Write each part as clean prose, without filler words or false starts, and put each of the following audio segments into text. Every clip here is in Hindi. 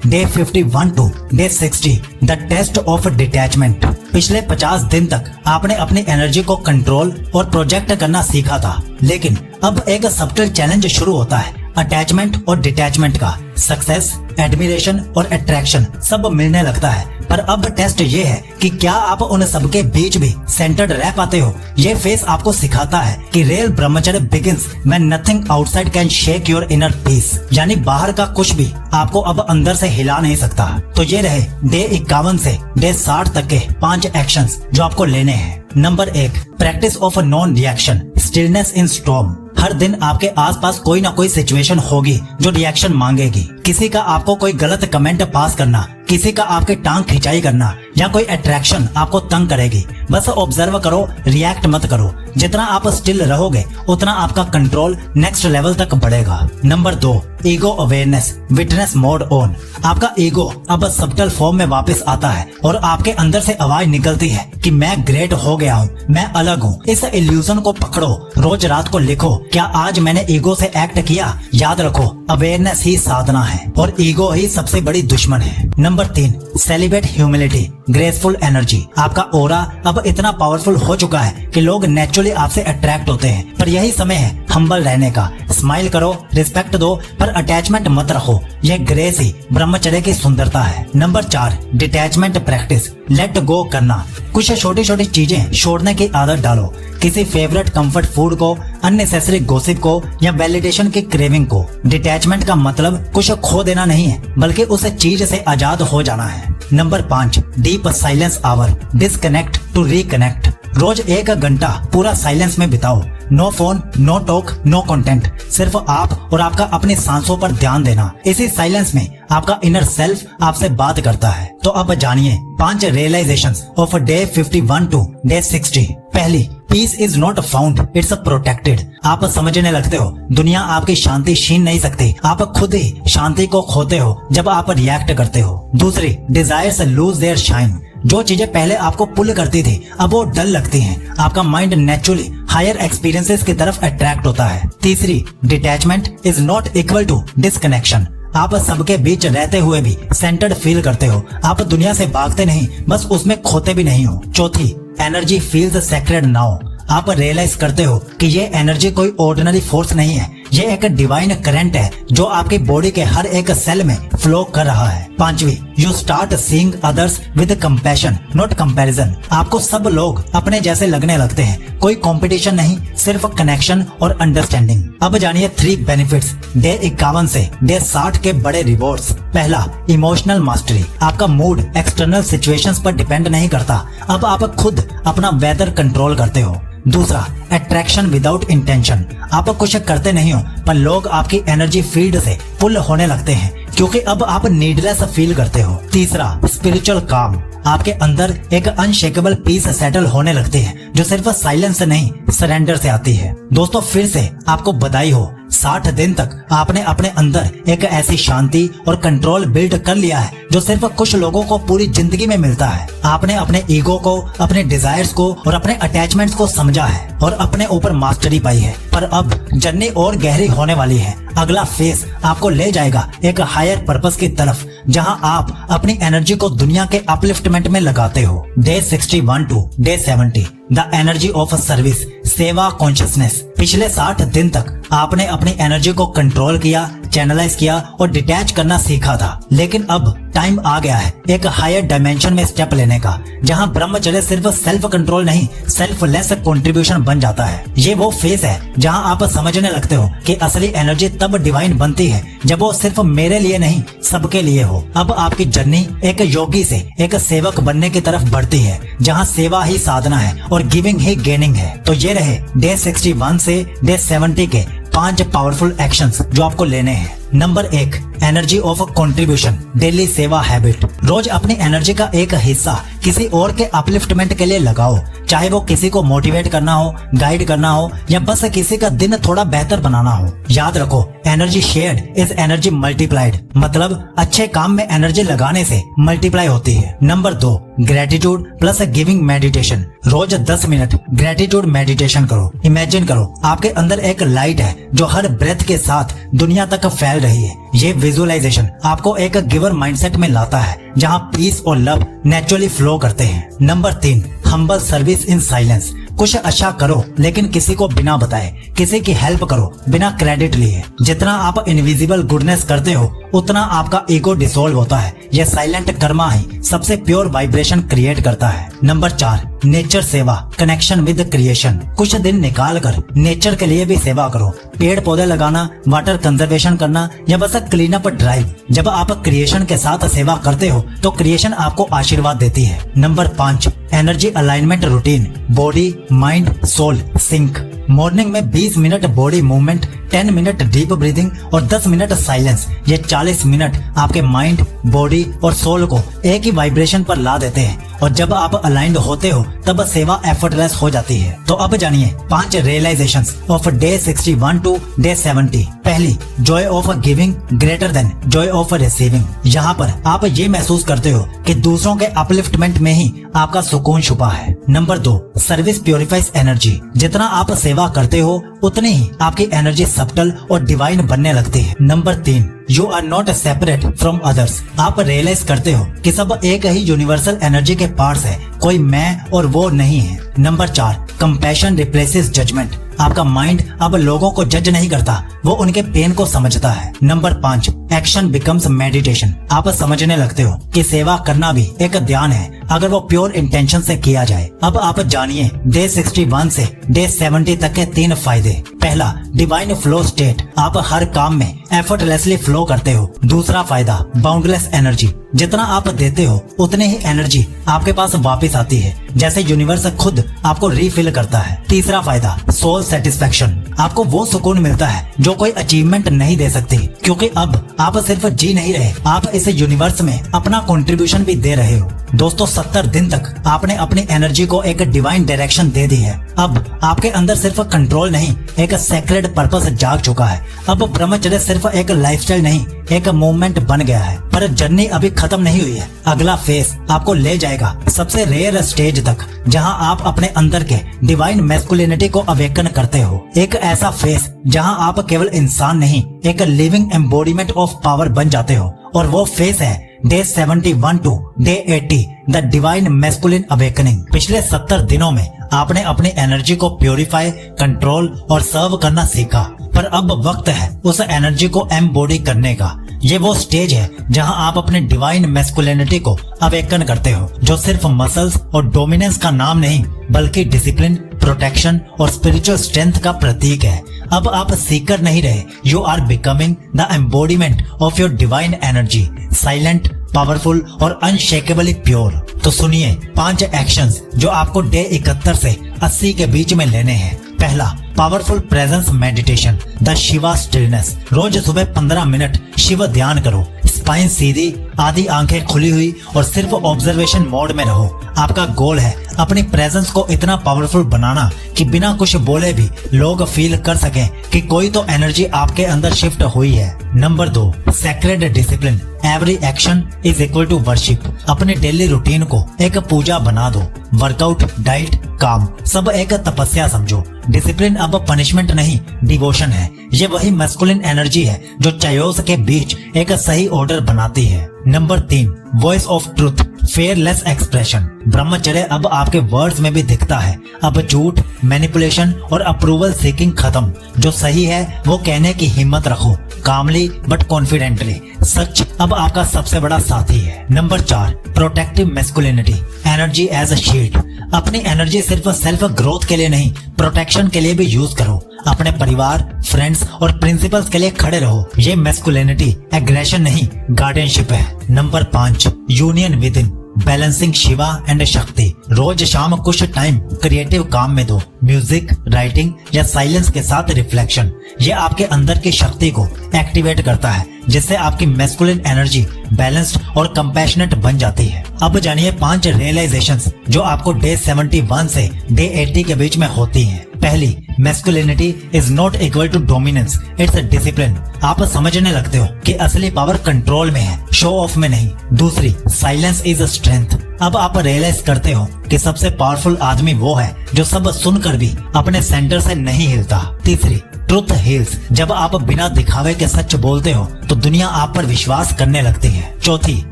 Day 51 to day 60 the test of detachment. पिछले 50 दिन तक आपने अपनी एनर्जी को कंट्रोल और प्रोजेक्ट करना सीखा था, लेकिन अब एक सब्टल चैलेंज शुरू होता है अटैचमेंट और डिटैचमेंट का। सक्सेस, एडमिरेशन और अट्रैक्शन सब मिलने लगता है, पर अब टेस्ट ये है कि क्या आप उन सबके बीच भी सेंटर्ड रह पाते हो। ये फेस आपको सिखाता है कि रियल ब्रह्मचर्य begins when nothing outside can shake your inner peace, यानी बाहर का कुछ भी आपको अब अंदर से हिला नहीं सकता। तो ये रहे डे 51 से डे 60 तक के 5 एक्शंस जो आपको लेने हैं। Number 1, practice of non reaction, stillness in storm. हर दिन आपके आसपास कोई ना कोई सिचुएशन होगी जो रिएक्शन मांगेगी। किसी का आपको कोई गलत कमेंट पास करना, किसी का आपके टांग खिंचाई करना या कोई अट्रैक्शन आपको तंग करेगी। बस ऑब्जर्व करो, रिएक्ट मत करो। जितना आप स्टिल रहोगे उतना आपका कंट्रोल नेक्स्ट लेवल तक बढ़ेगा। Number 2, ego awareness, witness mode on. आपका ईगो अब सबटल फॉर्म में वापस आता है और आपके अंदर से आवाज निकलती है कि मैं ग्रेट हो गया हूँ, मैं अलग हूँ। इस इल्यूजन को पकड़ो, रोज रात को लिखो, क्या आज मैंने ईगो से एक्ट किया। याद रखो, अवेयरनेस ही साधना है और ईगो ही सबसे बड़ी दुश्मन है। Number 3, celebrate humility, graceful energy. आपका ऑरा अब इतना पावरफुल हो चुका है कि लोग नेचुरली आपसे अट्रैक्ट होते हैं, पर यही समय है हम्बल रहने का। स्माइल करो, रिस्पेक्ट दो, पर अटैचमेंट मत रखो। यह ग्रेस ही ब्रह्मचर्य की सुंदरता है। Number 4, detachment practice, let go करना। कुछ छोटी छोटी चीजें छोड़ने की आदत डालो, किसी फेवरेट कंफर्ट फूड को, अननेसेसरी गॉसिप को या वैलिडेशन की क्रेविंग को। डिटैचमेंट का मतलब कुछ खो देना नहीं है, बल्कि उस चीज से आजाद हो जाना है। Number 5, deep silence hour, disconnect to reconnect. रोज 1 घंटा पूरा साइलेंस में बिताओ। No phone, no talk, no content, सिर्फ आप और आपका अपनी सांसों पर ध्यान देना। इसी साइलेंस में आपका इनर सेल्फ आपसे बात करता है। तो अब जानिए 5 realisations of day 51 to day 60। पहली, peace is not found, it's protected. आप समझने लगते हो दुनिया आपकी शांति छीन नहीं सकती, आप खुद ही शांति को खोते हो जब आप रिएक्ट करते हो। दूसरी, डिजायर्स लूज देयर शाइन। जो चीजें पहले आपको पुल करती थी अब वो डल लगती हैं। आपका माइंड नेचुरली हायर एक्सपीरियंसेस की तरफ अट्रैक्ट होता है। तीसरी, detachment is not equal to disconnection. आप सबके बीच रहते हुए भी सेंटर्ड फील करते हो। आप दुनिया से भागते नहीं, बस उसमें खोते भी नहीं हो। चौथी, एनर्जी फील्स सेक्रेड नाउ। आप रियलाइज करते हो कि ये एनर्जी कोई ऑर्डिनरी फोर्स नहीं है, ये एक डिवाइन करंट है जो आपकी बॉडी के हर एक सेल में फ्लो कर रहा है। पांचवी, you start seeing others with compassion not comparison. आपको सब लोग अपने जैसे लगने लगते हैं, कोई कंपटीशन नहीं, सिर्फ कनेक्शन और अंडरस्टैंडिंग। अब जानिए 3 बेनिफिट्स डे 51 से डे 60 के बड़े रिवॉर्ड्स। पहला, इमोशनल मास्टरी। आपका मूड एक्सटर्नल सिचुएशंस पर डिपेंड नहीं करता, अब आप खुद अपना वेदर कंट्रोल करते हो। दूसरा, अट्रैक्शन विदाउट इंटेंशन। आप कुछ करते नहीं हो पर लोग आपकी एनर्जी फील्ड से पुल होने लगते हैं क्योंकि अब आप नीडलेस फील करते हो। तीसरा, स्पिरिचुअल काम। आपके अंदर एक अनशेकेबल पीस सेटल होने लगती है जो सिर्फ साइलेंस से नहीं सरेंडर से आती है। दोस्तों, फिर से आपको बधाई हो, 60 दिन तक आपने अपने अंदर एक ऐसी शांति और कंट्रोल बिल्ड कर लिया है जो सिर्फ कुछ लोगों को पूरी जिंदगी में मिलता है। आपने अपने ईगो को, अपने डिजायर्स को और अपने अटैचमेंट्स को समझा है और अपने ऊपर मास्टरी पाई है। पर अब जर्नी और गहरी होने वाली है। अगला फेज आपको ले जाएगा एक हायर पर्पस की तरफ जहां आप अपनी एनर्जी को दुनिया के अपलिफ्टमेंट में लगाते हो। Day 61 to day 70 the energy of service, सेवा कॉन्शियसनेस। पिछले 60 दिन तक आपने अपनी एनर्जी को कंट्रोल किया, चैनलाइज किया और डिटैच करना सीखा था, लेकिन अब टाइम आ गया है एक हायर डायमेंशन में स्टेप लेने का, जहां ब्रह्मचर्य सिर्फ सेल्फ कंट्रोल नहीं, सेल्फलेस कंट्रीब्यूशन बन जाता है। ये वो फेज है जहां आप समझने लगते हो कि असली एनर्जी तब डिवाइन बनती है जब वो सिर्फ मेरे लिए नहीं, सबके लिए हो। अब आपकी जर्नी एक योगी से एक सेवक बनने की तरफ बढ़ती है, जहां सेवा ही साधना है और गिविंग ही गेनिंग है। तो ये रहे डे 61 से डे 70 के 5 पावरफुल एक्शंस जो आपको लेने हैं। Number 1, energy of contribution, daily सेवा हैबिट। रोज अपनी एनर्जी का एक हिस्सा किसी और के अपलिफ्टमेंट के लिए लगाओ, चाहे वो किसी को मोटिवेट करना हो, गाइड करना हो या बस किसी का दिन थोड़ा बेहतर बनाना हो। याद रखो, energy shared is energy multiplied. मतलब अच्छे काम में एनर्जी लगाने से मल्टीप्लाई होती है। Number 2, gratitude plus giving meditation. रोज 10 मिनट ग्रेटिट्यूड मेडिटेशन करो। इमेजिन करो आपके अंदर एक लाइट है जो हर ब्रेथ के साथ दुनिया तक फैल रही है। ये विजुअलाइजेशन आपको एक गिवर माइंडसेट में लाता है जहां पीस और लव नेचुरली फ्लो करते हैं। Number 3, humble service in silence. कुछ अच्छा करो लेकिन किसी को बिना बताए, किसी की हेल्प करो बिना क्रेडिट लिए। जितना आप इनविजिबल गुडनेस करते हो उतना आपका ईगो डिसॉल्व होता है। यह साइलेंट कर्मा ही सबसे प्योर वाइब्रेशन क्रिएट करता है। नंबर 4, नेचर सेवा, कनेक्शन विद क्रिएशन। कुछ दिन निकाल कर नेचर के लिए भी सेवा करो। पेड़ पौधे लगाना, वाटर कंजर्वेशन करना या बस क्लीन अप ड्राइव। जब आप क्रिएशन के साथ सेवा करते हो तो क्रिएशन आपको आशीर्वाद देती है। Number 5, energy alignment routine, body mind soul sync. Morning में 20 minute body movement, 10 minute deep breathing और 10 मिनट साइलेंस। ये 40 मिनट आपके माइंड, बॉडी और सोल को एक ही वाइब्रेशन पर ला देते हैं और जब आप अलाइंड होते हो तब सेवा एफर्टलेस हो जाती है। तो अब जानिए 5 realisations of day 61 to day 70। पहली, joy of giving greater than joy of receiving. यहाँ पर आप ये महसूस करते हो कि दूसरों के अपलिफ्टमेंट में ही आपका सुकून छुपा है। Number 2, service purifies energy. जितना आप सेवा करते हो उतनी ही आपकी एनर्जी सब्टल और डिवाइन बनने लगती है। Number 3, you are not separate from others. आप रियलाइज करते हो कि सब एक ही यूनिवर्सल एनर्जी के पार्ट्स है, कोई मैं और वो नहीं है। Number 4, compassion replaces judgement. आपका माइंड अब लोगों को जज नहीं करता, वो उनके पेन को समझता है। Number 5, action becomes meditation. आप समझने लगते हो कि सेवा करना भी एक ध्यान है अगर वो प्योर इंटेंशन से किया जाए। अब आप जानिए डे 61 से डे 70 तक के 3 फायदे। पहला, डिवाइन फ्लो स्टेट। आप हर काम में एफर्टलेसली फ्लो करते हो। दूसरा फायदा, बाउंडलेस एनर्जी। जितना आप देते हो उतनी ही एनर्जी आपके पास वापस आती है, जैसे यूनिवर्स खुद आपको रीफिल करता है। तीसरा फायदा, सोल सेटिस्फेक्शन। आपको वो सुकून मिलता है जो कोई अचीवमेंट नहीं दे सकती, क्योंकि अब आप सिर्फ जी नहीं रहे, आप इस यूनिवर्स में अपना कंट्रीब्यूशन भी दे रहे हो। दोस्तों, 70 दिन तक आपने अपनी एनर्जी को एक डिवाइन डायरेक्शन दे दी है। अब आपके अंदर सिर्फ कंट्रोल नहीं, एक सेक्रेड पर्पस जाग चुका है। अब ब्रह्मचर्य सिर्फ एक लाइफस्टाइल नहीं, एक मूवमेंट बन गया है। पर जर्नी अभी खत्म नहीं हुई है। अगला फेस आपको ले जाएगा सबसे रेयर स्टेज तक, जहां आप अपने अंदर के डिवाइन मैस्कुलिनिटी को अवेकन करते हो। एक ऐसा फेस जहां आप केवल इंसान नहीं, एक लिविंग एम्बॉडीमेंट ऑफ पावर बन जाते हो। और वो फेस है day 71 to day 80, the divine masculine awakening. पिछले 70 दिनों में आपने अपनी एनर्जी को प्योरीफाई, कंट्रोल और सर्व करना सीखा, पर अब वक्त है उस एनर्जी को एम्बॉडी करने का। ये वो स्टेज है जहां आप अपने डिवाइन मैस्कुलिनिटी को अवेकन करते हो, जो सिर्फ मसल्स और डोमिनेंस का नाम नहीं बल्कि डिसिप्लिन, प्रोटेक्शन और स्पिरिचुअल स्ट्रेंथ का प्रतीक है। अब आप सीकर नहीं रहे, you are becoming the embodiment of your divine energy, silent, powerful और अनशेकेबली प्योर। तो सुनिए 5 एक्शंस जो आपको डे 71 से 80 के बीच में लेने हैं। पहला, powerful presence meditation, the Shiva stillness. रोज सुबह 15 मिनट शिव ध्यान करो। स्पाइन सीधी, आधी आंखें खुली हुई और सिर्फ ऑब्जर्वेशन मोड में रहो। आपका गोल है अपनी प्रेजेंस को इतना पावरफुल बनाना कि बिना कुछ बोले भी लोग फील कर सकें कि कोई तो एनर्जी आपके अंदर शिफ्ट हुई है। Number 2, sacred discipline. Every action is equal to worship. अपने डेली रूटीन को एक पूजा बना दो। वर्कआउट, डाइट, काम सब एक तपस्या समझो। डिसिप्लिन अब पनिशमेंट नहीं, डिवोशन है। ये वही मैस्कुलिन एनर्जी है जो चायोस के बीच एक सही ऑर्डर बनाती है। Number 3, voice of truth, fearless expression. ब्रह्मचर्य अब आपके वर्ड्स में भी दिखता है। अब झूठ, मैनिपुलेशन और अप्रूवल सीकिंग खत्म। जो सही है वो कहने की हिम्मत रखो, कामली बट कॉन्फिडेंटली। सच अब आपका सबसे बड़ा साथी है। Number 4, protective masculinity, energy as a shield. अपनी एनर्जी सिर्फ सेल्फ ग्रोथ के लिए नहीं, प्रोटेक्शन के लिए भी यूज करो। अपने परिवार, फ्रेंड्स और प्रिंसिपल्स के लिए खड़े रहो। ये मैस्कुलिनिटी एग्रेशन नहीं, गार्डियनशिप है। Number 5, union with in, balancing Shiva and शक्ति। रोज शाम कुछ टाइम क्रिएटिव काम में दो, म्यूजिक, राइटिंग या साइलेंस के साथ रिफ्लेक्शन। ये आपके अंदर की शक्ति को एक्टिवेट करता है, जिससे आपकी मैस्कुलिन एनर्जी बैलेंस्ड और कंपैशनेट बन जाती है। अब जानिए 5 रियलाइजेशंस जो आपको डे 71 से डे 80 के बीच में होती हैं। पहली, masculinity is not equal to dominance, it's discipline. आप समझने लगते हो कि असली पावर कंट्रोल में है, शो ऑफ में नहीं। दूसरी, साइलेंस इज स्ट्रेंथ। अब आप रियलाइज करते हो कि सबसे पावरफुल आदमी वो है जो सब सुनकर भी अपने सेंटर से नहीं हिलता। तीसरी, ट्रुथ हील्स। जब आप बिना दिखावे के सच बोलते हो तो दुनिया आप पर विश्वास करने लगती है। चौथी,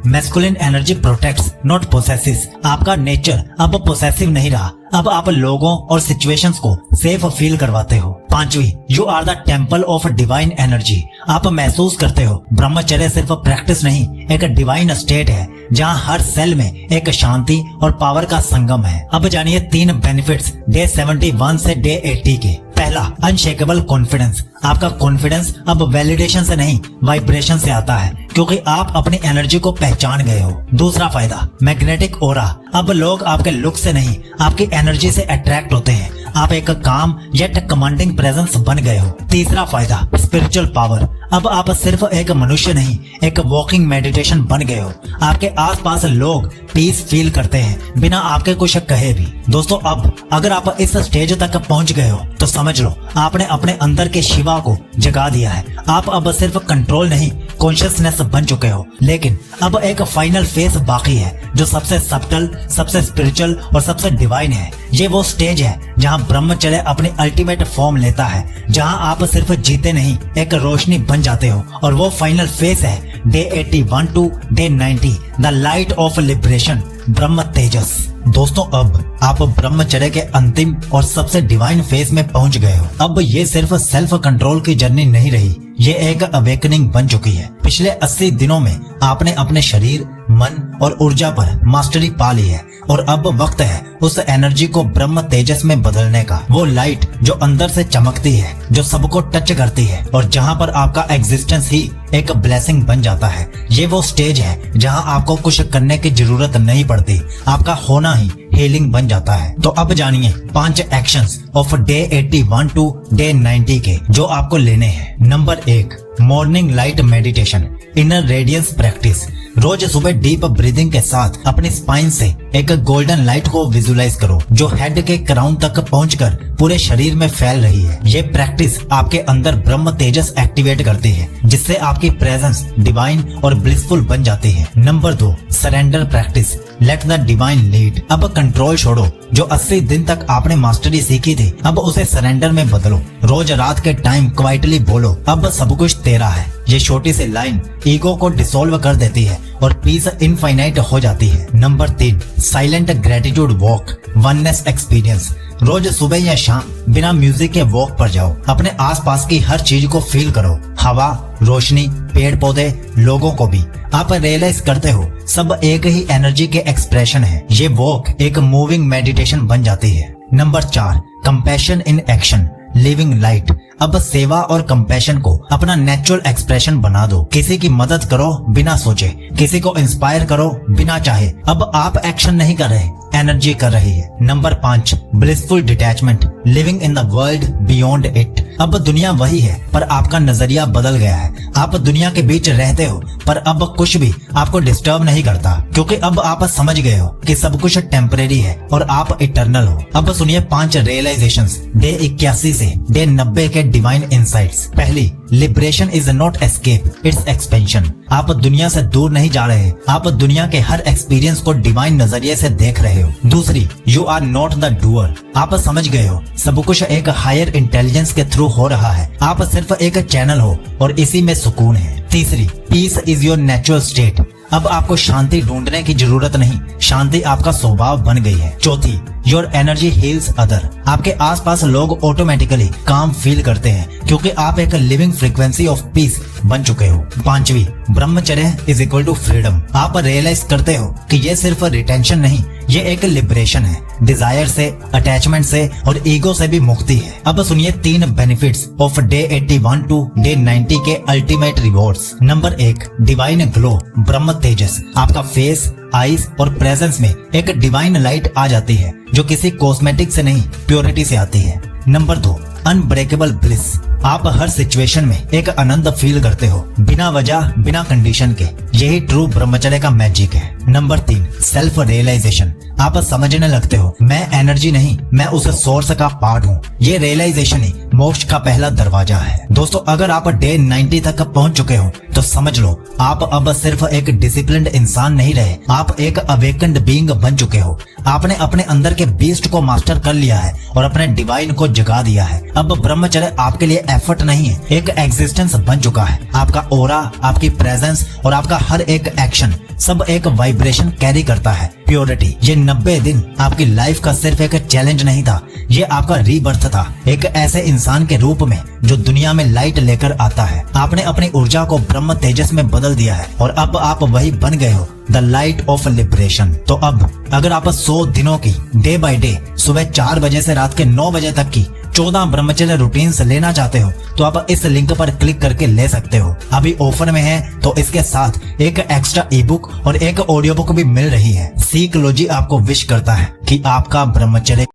मैस्कुलिन एनर्जी प्रोटेक्ट्स नॉट पोसेसिस। आपका नेचर अब पोसेसिव नहीं रहा, अब आप लोगों और सिचुएशंस को सेफ फील करवाते हो। पांचवी, you are the temple of divine energy. आप महसूस करते हो ब्रह्मचर्य सिर्फ प्रैक्टिस नहीं, एक डिवाइन स्टेट है जहां हर सेल में एक शांति और पावर का संगम है। अब जानिए 3 बेनिफिट्स डे 71 से डे 80 के। पहला, अनशेकेबल कॉन्फिडेंस। आपका कॉन्फिडेंस अब वैलिडेशन से नहीं, वाइब्रेशन से आता है, क्योंकि आप अपनी एनर्जी को पहचान गए हो। दूसरा फायदा, मैग्नेटिक ऑरा। अब लोग आपके लुक से नहीं, आपकी एनर्जी से अट्रैक्ट होते हैं। आप एक काम येट कमांडिंग प्रेजेंस बन गए हो। तीसरा फायदा, स्पिरिचुअल पावर। अब आप सिर्फ एक मनुष्य नहीं, एक वॉकिंग मेडिटेशन बन गए हो। आपके आसपास लोग पीस फील करते हैं बिना आपके कुछ कहे भी। दोस्तों, अब अगर आप इस स्टेज तक पहुंच गए हो तो समझ लो आपने अपने अंदर के शिवा को जगा दिया है। आप अब सिर्फ कंट्रोल नहीं, कॉन्शियसनेस बन चुके हो। लेकिन अब एक फाइनल फेज बाकी है जो सबसे सब्टल, सबसे स्पिरिचुअल और सबसे डिवाइन है। ये वो स्टेज है जहां ब्रह्मचर्य अपनी अल्टीमेट फॉर्म लेता है, जहां आप सिर्फ जीते नहीं, एक रोशनी बन जाते हो। और वो फाइनल फेज है day 81 to day 90, the light of liberation, ब्रह्म तेजस। दोस्तों, अब आप ब्रह्मचर्य के अंतिम और सबसे डिवाइन फेज में पहुंच गए हो। अब ये सिर्फ सेल्फ कंट्रोल की जर्नी नहीं रही, ये एक अवेकनिंग बन चुकी है। पिछले 80 दिनों में आपने अपने शरीर, मन और ऊर्जा पर मास्टरी पा ली है और अब वक्त है उस एनर्जी को ब्रह्म तेजस में बदलने का। वो लाइट जो अंदर से चमकती है, जो सबको टच करती है और जहां पर आपका एग्जिस्टेंस ही एक ब्लेसिंग बन जाता है। ये वो स्टेज है जहां आपको कुछ करने की जरूरत नहीं पड़ती, आपका होना ही हीलिंग बन जाता है। तो अब जानिए 5 actions of day 81 to day 90 के जो आपको लेने हैं। Number 1, morning light meditation, inner radiance practice. रोज सुबह डीप ब्रीदिंग के साथ अपनी स्पाइन से एक गोल्डन लाइट को विजुलाइज करो जो हेड के क्राउन तक पहुंचकर पूरे शरीर में फैल रही है। ये प्रैक्टिस आपके अंदर ब्रह्म तेजस एक्टिवेट करती है, जिससे आपकी प्रेजेंस डिवाइन और ब्लिसफुल बन जाती है। Number 2, surrender practice, let the divine lead. अब कंट्रोल छोड़ो, जो 80 दिन तक आपने मास्टरी सीखी थी, अब उसे सरेंडर में बदलो। रोज रात के टाइम क्वाइटली बोलो, अब सब कुछ तेरा है। ये छोटी सी लाइन ईगो को डिसॉल्व कर देती है और पीस इनफाइनाइट हो जाती है। Number 3, silent gratitude walk, oneness experience. रोज सुबह या शाम बिना म्यूजिक के वॉक पर जाओ, अपने आसपास की हर चीज को फील करो, हवा, रोशनी, पेड़ पौधे, लोगों को भी। आप रियलाइज करते हो सब एक ही एनर्जी के एक्सप्रेशन है। ये वॉक एक मूविंग मेडिटेशन बन जाती है। Number 4, compassion in action, living light. अब सेवा और कंपैशन को अपना नेचुरल एक्सप्रेशन बना दो। किसी की मदद करो बिना सोचे, किसी को इंस्पायर करो बिना चाहे। अब आप एक्शन नहीं कर रहे, एनर्जी कर रही है। Number 5, blissful detachment, living in the world beyond it. अब दुनिया वही है पर आपका नजरिया बदल गया है। आप दुनिया के बीच रहते हो पर अब कुछ भी आपको डिस्टर्ब नहीं करता, क्योंकि अब आप समझ गए हो कि सब कुछ टेम्परेरी है और आप इटर्नल हो। अब सुनिए 5 रियलाइजेशंस डे 81 से डे 90 के डिवाइन इंसाइट्स। पहली, liberation is not escape, it's expansion. आप दुनिया से दूर नहीं जा रहे, आप दुनिया के हर एक्सपीरियंस को डिवाइन नजरिए से देख रहे हो। दूसरी, you are not the doer. आप समझ गए हो सब कुछ एक हायर इंटेलिजेंस के थ्रू हो रहा है, आप सिर्फ एक चैनल हो और इसी में सुकून है। तीसरी, peace is your natural state. अब आपको शांति ढूंढने की जरूरत नहीं, शांति आपका स्वभाव बन गई है। चौथी, योर एनर्जी हील्स अदर। आपके आसपास लोग ऑटोमेटिकली काम फील करते हैं क्योंकि आप एक लिविंग फ्रीक्वेंसी ऑफ पीस बन चुके हो। पांचवी, ब्रह्मचर्य इज इक्वल टू फ्रीडम। आप रियलाइज करते हो कि ये सिर्फ रिटेंशन नहीं, ये एक लिबरेशन है, डिजायर से, अटैचमेंट से और ईगो से भी मुक्ति है। अब सुनिए 3 benefits of day 81 to day 90 के ultimate rewards. Number 1, divine glow, ब्रह्म तेजस। आपका फेस, आईज और प्रेजेंस में एक डिवाइन लाइट आ जाती है जो किसी कॉस्मेटिक से नहीं, प्योरिटी से आती है। Number 2, unbreakable bliss. आप हर सिचुएशन में एक आनंद फील करते हो, बिना वजह, बिना कंडीशन के। यही ट्रू ब्रह्मचर्य का मैजिक है। Number 3, self realisation. आप समझने लगते हो मैं एनर्जी नहीं, मैं उस सोर्स का पार्ट हूँ। ये रियलाइजेशन ही मोक्ष का पहला दरवाजा है। दोस्तों, अगर आप डे 90 तक पहुंच चुके हो तो समझ लो आप अब सिर्फ एक डिसिप्लिन्ड इंसान नहीं रहे, आप एक अवेकन्ड बीइंग बन चुके हो। आपने अपने अंदर के बीस्ट को मास्टर कर लिया है और अपने डिवाइन को जगा दिया है। अब ब्रह्मचर्य आपके लिए एफर्ट नहीं है, एक एग्जिस्टेंस बन चुका है। आपका ऑरा, आपकी प्रेजेंस और आपका हर एक एक्शन सब एक वाइब्रेशन कैरी करता है, प्योरिटी। ये 90 दिन आपकी लाइफ का सिर्फ एक चैलेंज नहीं था, ये आपका रीबर्थ था, एक ऐसे इंसान के रूप में जो दुनिया में लाइट लेकर आता है। आपने अपनी ऊर्जा को ब्रह्म तेजस में बदल दिया है और अब आप वही बन गए हो, द लाइट ऑफ लिबरेशन। तो अब अगर आप 100 दिनों की डे बाय डे सुबह 4 बजे से रात के 9 बजे तक की 14 ब्रह्मचर्य रूटीन्स लेना चाहते हो तो आप इस लिंक पर क्लिक करके ले सकते हो। अभी ऑफर में है तो इसके साथ एक एक्स्ट्रा ई बुक और एक ऑडियो बुक भी मिल रही है। सीकोलॉजी आपको विश करता है कि आपका ब्रह्मचर्य